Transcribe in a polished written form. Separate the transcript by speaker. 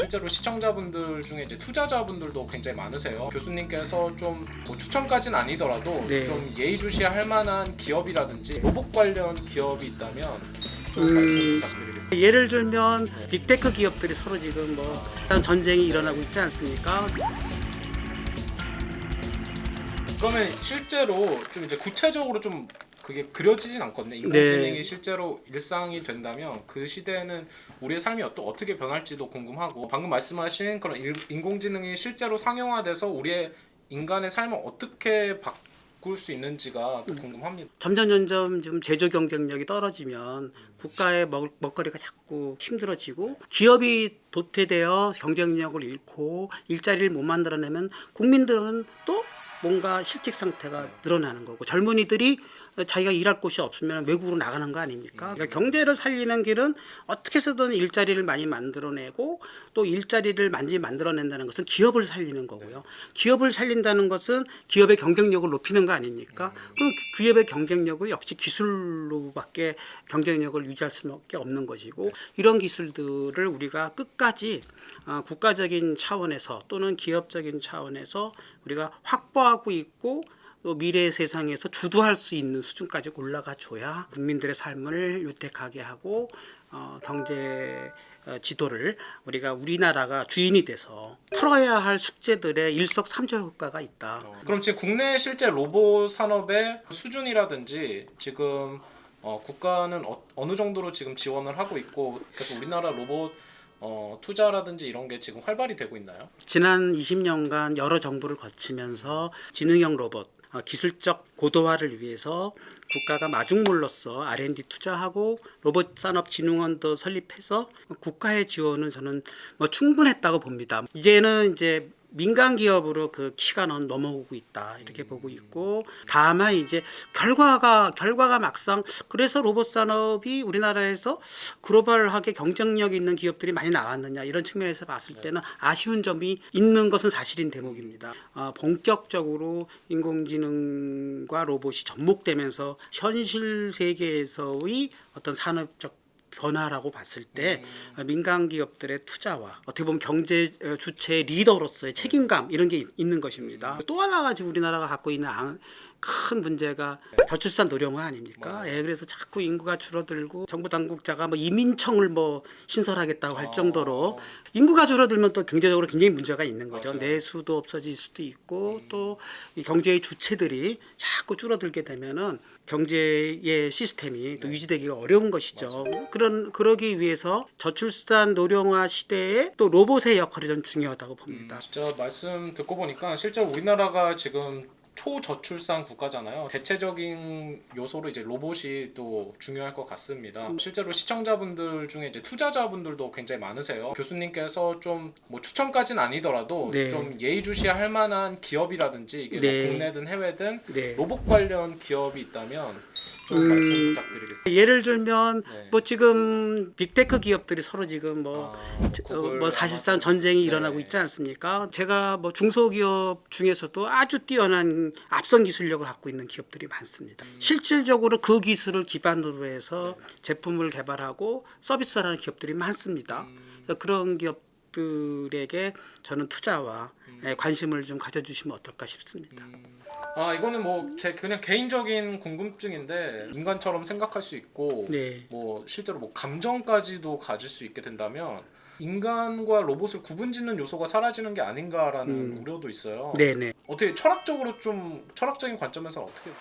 Speaker 1: 실제로 시청자분들 중에 이제 투자자분들도 굉장히 많으세요. 교수님께서 좀 뭐 추천까지는 아니더라도
Speaker 2: 네.
Speaker 1: 좀 예의주시할 만한 기업이라든지 로봇 관련 기업이 있다면 좀 말씀 부탁드리겠습니다.
Speaker 2: 예를 들면 빅테크 기업들이 서로 지금 뭐 전쟁이 일어나고 있지 않습니까?
Speaker 1: 그러면 실제로 좀 이제 구체적으로 좀 그게 그려지진 않거든요. 인공지능이
Speaker 2: 네.
Speaker 1: 실제로 일상이 된다면 그 시대에는 우리의 삶이 또 어떻게 변할지도 궁금하고, 방금 말씀하신 그런 인공지능이 실제로 상용화돼서 우리의 인간의 삶을 어떻게 바꿀 수 있는지가 또 궁금합니다.
Speaker 2: 점점 좀 제조 경쟁력이 떨어지면 국가의 먹거리가 자꾸 힘들어지고 기업이 도태되어 경쟁력을 잃고 일자리를 못 만들어내면 국민들은 또 뭔가 실직 상태가 늘어나는 거고 젊은이들이 자기가 일할 곳이 없으면 외국으로 나가는 거 아닙니까? 그러니까 경제를 살리는 길은 어떻게 해서든 일자리를 많이 만들어내고 또 일자리를 많이 만들어낸다는 것은 기업을 살리는 거고요. 기업을 살린다는 것은 기업의 경쟁력을 높이는 거 아닙니까? 그 기업의 경쟁력은 역시 기술로밖에 경쟁력을 유지할 수밖에 없는 것이고 이런 기술들을 우리가 끝까지 국가적인 차원에서 또는 기업적인 차원에서 우리가 확보하고 있고 또 미래 세상에서 주도할 수 있는 수준까지 올라가 줘야 국민들의 삶을 유택하게 하고 경제 지도를 우리나라가 주인이 돼서 풀어야 할 숙제들의 일석삼조 효과가 있다.
Speaker 1: 그럼 지금 국내 실제 로봇 산업의 수준이라든지 지금 국가는 어느 정도로 지금 지원을 하고 있고, 그래서 우리나라 로봇 투자라든지 이런 게 지금 활발히 되고 있나요?
Speaker 2: 지난 20년간 여러 정부를 거치면서 지능형 로봇 기술적 고도화를 위해서 국가가 마중물로서 R&D 투자하고 로봇 산업 진흥원도 설립해서 국가의 지원은 저는 충분했다고 봅니다. 이제는 이제 민간 기업으로 그 키가 넘어오고 있다 이렇게 보고 있고, 다만 이제 결과가 막상 그래서 로봇 산업이 우리나라에서 글로벌하게 경쟁력 있는 기업들이 많이 나왔느냐 이런 측면에서 봤을 때는 아쉬운 점이 있는 것은 사실인 대목입니다. 본격적으로 인공지능과 로봇이 접목되면서 현실 세계에서의 어떤 산업적 변화라고 봤을 때 민간 기업들의 투자와 어떻게 보면 경제 주체의 리더로서의 책임감 이런 게 있는 것입니다. 또 하나가 지금 우리나라가 갖고 있는 큰 문제가 저출산 노령화 아닙니까? 그래서 자꾸 인구가 줄어들고 정부 당국자가 이민청을 신설하겠다고 할 정도로 인구가 줄어들면 또 경제적으로 굉장히 문제가 있는 거죠.
Speaker 1: 맞아요.
Speaker 2: 내수도 없어질 수도 있고 또 이 경제의 주체들이 자꾸 줄어들게 되면은 경제의 시스템이 또 유지되기가 어려운 것이죠. 그러기 위해서 저출산 노령화 시대에 또 로봇의 역할이 좀 중요하다고 봅니다.
Speaker 1: 진짜 말씀 듣고 보니까 실제로 우리나라가 지금 초저출산 국가잖아요. 대체적인 요소로 이제 로봇이 또 중요할 것 같습니다. 실제로 시청자분들 중에 이제 투자자분들도 굉장히 많으세요. 교수님께서 좀 뭐 추천까지는 아니더라도
Speaker 2: 네.
Speaker 1: 좀 예의주시할 만한 기업이라든지 이게
Speaker 2: 네.
Speaker 1: 뭐 국내든 해외든
Speaker 2: 네.
Speaker 1: 로봇 관련 기업이 있다면 좀 말씀 부탁드리겠습니다.
Speaker 2: 예를 들면
Speaker 1: 네.
Speaker 2: 지금 빅테크 기업들이 서로 지금
Speaker 1: 구글,
Speaker 2: 사실상
Speaker 1: 아마존.
Speaker 2: 전쟁이 일어나고
Speaker 1: 네.
Speaker 2: 있지 않습니까? 제가 중소기업 중에서도 아주 뛰어난 앞선 기술력을 갖고 있는 기업들이 많습니다. 실질적으로 그 기술을 기반으로 해서 제품을 개발하고 서비스를 하는 기업들이 많습니다. 그래서 그런 기업들에게 저는 투자와 관심을 좀 가져주시면 어떨까 싶습니다.
Speaker 1: 이거는 뭐 제 그냥 개인적인 궁금증인데, 인간처럼 생각할 수 있고
Speaker 2: 네.
Speaker 1: 뭐 실제로 뭐 감정까지도 가질 수 있게 된다면 인간과 로봇을 구분짓는 요소가 사라지는 게 아닌가라는 우려도 있어요.
Speaker 2: 네네.
Speaker 1: 어떻게 철학적인 관점에서 어떻게